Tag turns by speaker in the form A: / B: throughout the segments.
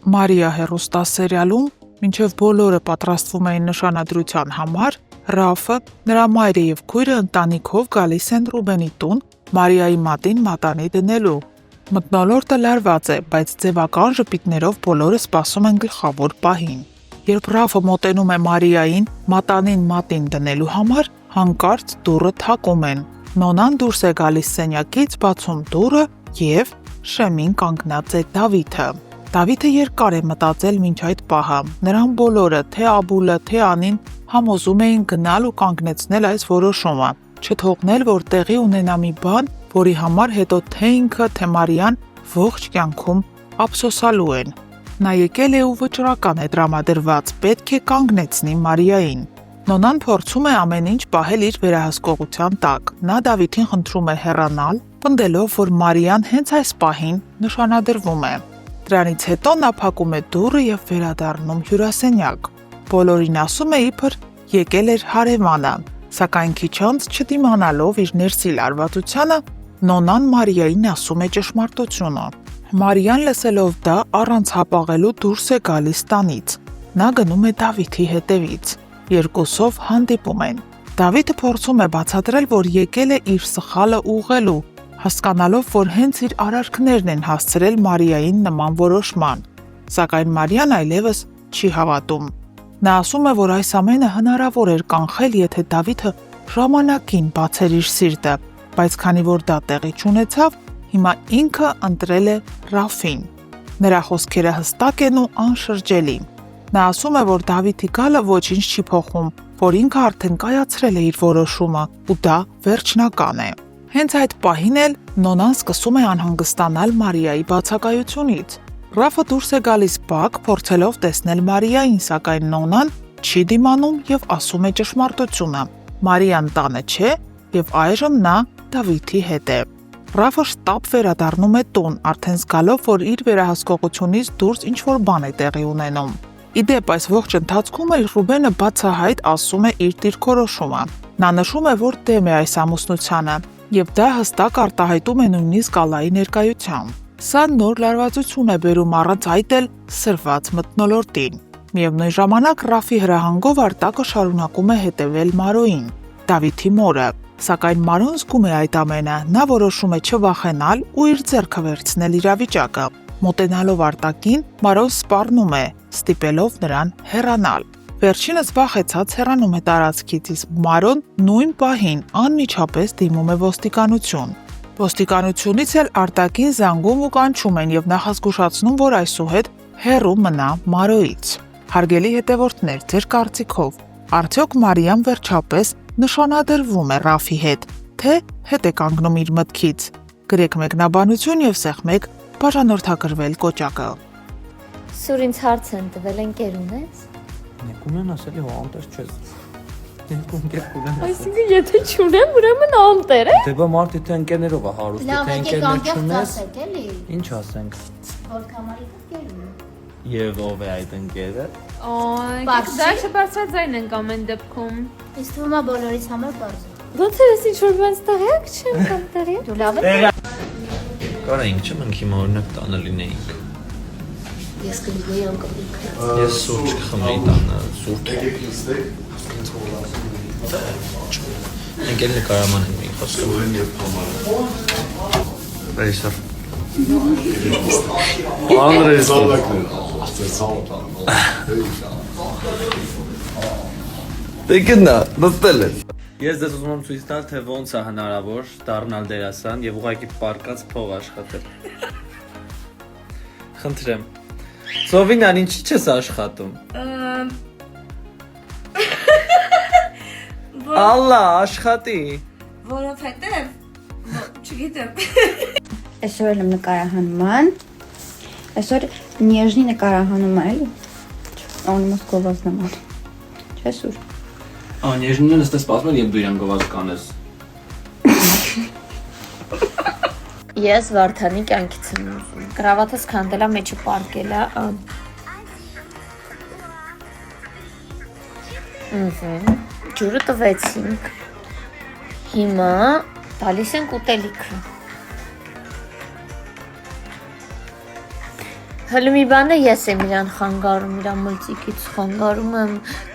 A: Մարիա հեռուստասերիալում, մինչև բոլորը պատրաստվում էին նշանադրության համար, Ռաֆը, նրա մայրը և քույրը ընտանիքով գալիս են Ռուբենի տուն Մարիայի մատին մատանի դնելու։ Մթնոլորտը լարված է, բայց ձևական ժպիտներով բոլորը սպասում են գլխավոր պահին։ Երբ Ռաֆը մոտենում է Մարիային մատանին մատին դնելու համար, հանկարծ դուռը թակում են։ Նոնան դուրս է գալիս սենյակից, բացում դուռը և շեմին կանգնած է Դավիթը։ Դավիթը երկար է մտածել մինչ այդ պահը։ Նրան բոլորը, թե Աբուլը, թե Անին համոզում էին գնալ ու կանգնեցնել այս որոշումը, չթողնել, որ տեղի ունենա մի բան, որի համար հետո թե ինքը, թե Մարիան ողջ կյանքում ափսոսալու են։ Նա եկել է ու վճռական է տրամադրված, պետք է կանգնեցնի Մարիային։ Նոնան փորձում է ամեն ինչ պահել իր վերահսկողության տակ։ Նա Դավիթին խնդրում է հեռանալ, պնդելով, որ Մարիան հենց այս պահին նշանադրվում է։ Դրանից հետո նա փակում է դուռը և վերադառնում հյուրասենյակ։ Բոլորին ասում է, իբր եկել էր հարևանը, սակայն քիչ անց չդիմանալով իր ներսի լարվածությանը, Նոնան Մարիային ասում է ճշմարտությունը։ Մարիան լսելով դա, առանց հապաղելու դուրս է գալիս տանից։ Նա գնում է Դավիթի հետևից։ Երկուսով հանդիպում են։ Դավիթը փորձում է բացատրել, որ եկել է իր սխալը ուղղելու, հասկանալով, որ հենց իր արարքներն են հասցրել Մարիային նման որոշման։ Սակայն Մարիան այլևս չի հավատում։ Նա ասում է, որ այս ամենը հնարավոր էր կանխել, եթե Դավիթը ժամանակին բացեր իր սիրտը, բայց քանի որ դա տեղի չունեցավ, հիմա ինքը ընտրել է Ռաֆին։ Նրա խոսքերը հստակ են ու անշրջելի։ Նա ասում է, որ Դավիթի գալը ոչինչ չի փոխում, որ ինքը արդեն կայացրել է իր որոշումը ու դա վերջնական է։ Հենց այդ պահին էլ Նոնան սկսում է անհանգստանալ Մարիայի բացակայությունից։ Ռաֆը դուրս է գալիս բակ, փորձելով տեսնել Մարիային, սակայն Նոնան չի դիմանում և ասում է ճշմարտությունը։ Մարիան տանը չէ և այժմ նա Դավիթի հետ է։ Ռաֆը շտապ վերադառնում է տուն, արդեն զգալով, որ իր վերահսկողությունից դուրս ինչ-որ բան է տեղի ունենում։ Իդեպ այս ողջ ընթացքում էլ Ռուբենը բացահայտ ասում է իր դիրքորոշումը։ Նա նշում է, որ դեմ է այս ամուսնությանը, և դա հստակ արտահայտում է նույնիսկ Ալլայի ներկայությամբ։ Սա նոր լարվածություն է բերում առանց այդ էլ սրված մթնոլորտին։ Միևնույն ժամանակ Ռաֆի հրահանգով Արտակը շարունակում է հետևել Մարոյին, Դավիթի մորը։ Սակայն Մարոն զգում է այդ ամենը, նա որոշում է չվախենալ ու իր ձեռքը վերցնել իրավիճակը։ Մոտենալով Արտակին, Մարոն սպառնում է, ստիպելով նրան հեռանալ։ Վերջինս վախեցած հեռանում է տարածքից, իսկ Մարոն նույն պահին անմիջապես դիմում է ոստիկանություն։ Ոստիկանությունից էլ Արտակին զանգում ու կանչում են և նախազգուշացնում, որ այսուհետ հեռու մնա Մարոյից։ Հարգելի հետևորդներ, ձեր կարծիքով, արդյոք Մարիան վերջապես նշանադրվում է Ռաֆի հետ, թե հետ է կանգնում իր մտքից։ Գրեք մեկնաբանություն և սեղմեք բաժանորդագրվել կոճակը։
B: Սուր ինձ հարց են տվել, ընկեր ունես։
C: Ունեն ասել է անտեր չես։ Երկու ընկեր ունեն։
B: Այսինքն եթե չունեմ, ուրեմն անտեր է։
C: Դե բա մարդի թե ընկերներով է հարուստ, թե ընկերներ չունես։
B: էլի։
C: Ինչ ասենք։
B: Որ կամարի ընկեր ունի։
C: Եվ ով է այդ ընկերը։
D: Այ, դա չբարձրաձայն ենք ամեն դեպքում։
B: Իսկ թվում է բոլորից համար բարձր։
D: Ոնց է ինչ որ բան ստեղյակ չեմ կամ տեղի։
B: Դու լավ ես։
C: Կարայինք չեմ ընքի օրինակ տանը լինեինք։
B: Ես կլինեի անկապիկ։
C: Ես սուրճ կխմեի տանը, սուրճ։ Ընկերները կարաման են մի խոսքը։ Այսօր։ Դե գնա, նստել ես։ Ես դες ուզում եմ ցույց տալ, թե ոնց է հնարավոր դառնալ դերասան եւ ուղղակի պարկած փող աշխատել։ Խնդրեմ։ Սովինան, ինչի՞ չես աշխատում։ Ալլա, աշխատի։
D: Որովհետև չգիտեմ։
E: Այսօր եմ նկարահանման։ Այսօր նեժնի նկարահանում է, էլի։ Անիմաստ գովազ նման։ Չէ՞ սուր։
C: Նեժնին նստես սպասում եմ դու իրան գովազ կանես։
B: Ես Վարդանի կյանքից եմ ուզում։ Կրավատս քանդելա մեջը պարկելա։ Ջուրը տվեցինք։ Հիմա տալիս ենք ուտելիքը։ Հələ մի բան է, ես եմ իրան խանգարում, իրան մլծիկից խանգարում եմ,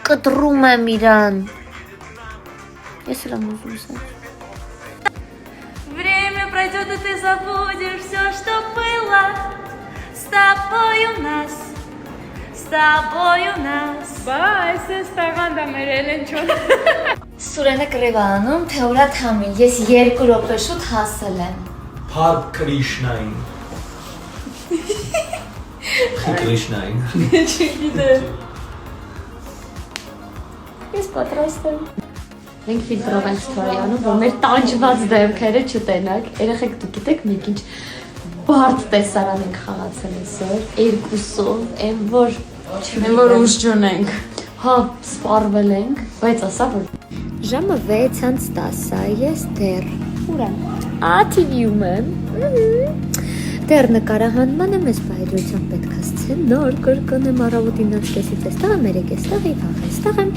B: կտրում եմ իրան։ Ես էլ եմ ուզում սա։
F: Время пройдет, и ты забудешь все, что было. С тобой у нас, с тобой у нас.
D: Բայց ես տաղանդա մեր Էլենչոն։
B: Սուրենը կռիվ անում, թե ուրա թամի, ես 2 րոպե շուտ հասել եմ։
C: Փար Կրիշնային։ Կրիշնային։
B: Ես պատրաստ եմ։ Մենք ֆիլտրով ենք ստորյանում, որ մեր տանջված դեմքերը չտենակ։ Երեխեք դուք գիտեք մենք ինչ բարդ տեսարան ենք խաղացել այսօր, երկուսով, այն որ ուժ չունենք։ Հա, սպառվել ենք, բայց ասա որ ժամը 6:10-ա, ես դեռ ուր եմ։ TV-ում եմ։ Դեռ նկարահանման եմ, ես բայդրությամբ պետք է սցենար կրկնեմ առավոտին 9:30-ից էստեղ եմ, 3:00-ից и վաղ էստեղ եմ։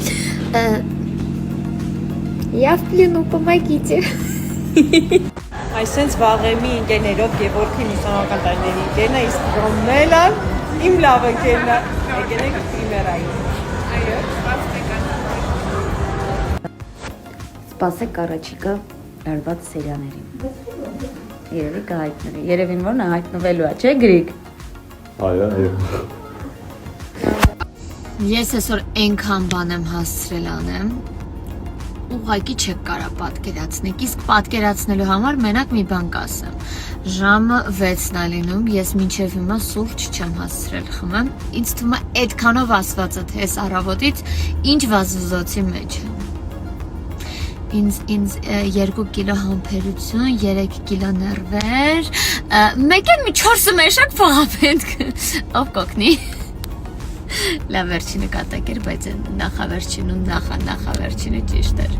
B: Я в плену, помогите։
G: Այսենց վաղեմի ընկերներով Գևորգի ուսանողական տարիների ընկերն է, իսկ Ռոմելը իմ լավ ընկերն է, եկեք պրիմերային։
E: Սպասեք առաջիկա լարված սերիաներին։ Երևի կհայտնվի։ Երևին որ նա հայտնվելու է, չէ՞ Գրիգ։
H: Այո։
B: Ես այսօր այնքան բան եմ հասցրել անեմ, ուղղակի չեք կարա պատկերացնեք, իսկ պատկերացնելու համար մենակ մի բան կասեմ։ Ժամը 6-ն է լինում, ես մինչև հիմա սուրճ չեմ հասցրել խմեմ, ինձ թվում է այդքանով ասվածը թե այս առավոտից ինչ վազվզոցի մեջ եմ։ Ինձ 2 կիլո համբերություն, 3 կիլո ներվեր, մեկ էլ մի 4 մեշակ փողապետք, ով կոգնի։ Լավ վերջինը կատակ էր, բայց նախավերջինու նախավերջինը ճիշտ էր։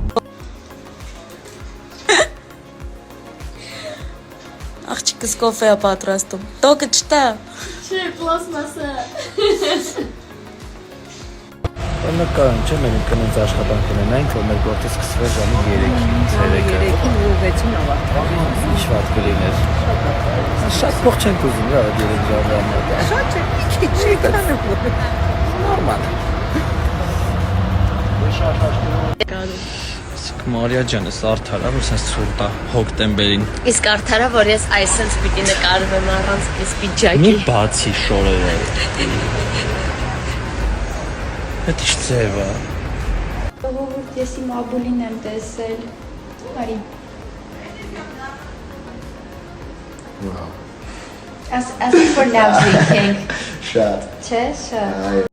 G: Աղջիկս կոֆե է պատրաստում։ Տոկը չտա։
B: Չէ, պլաստմասը։
C: Նկարում չէ, մենք կնենց աշխատանք ունենանք, որ մեր գործը սկսվի ժամը 3-ից 3-ը։
G: 3-ին ու 6-ին ավարտվի։
C: Ինչ վատ կլիներ։ Շատ փող չենք ուզում, რა, 3 ժամը համար։
G: Շատ չէ, չի կանը։
C: Նորմալ։ Մարիա ջանը, արդարա, որ սենց ցուրտ է հոկտեմբերին։
B: Իսկ արդարա, որ ես այսպես պիտի նկարվեմ առանց այս
C: Մի
B: պիջակի։
C: բացի շորերը։ Դա ինչ ձև է։
E: Ողորդ, ես իմ աբուլին եմ տեսել։ Արի։ As for love drinking.
H: Շատ։
E: Չէ, շատ։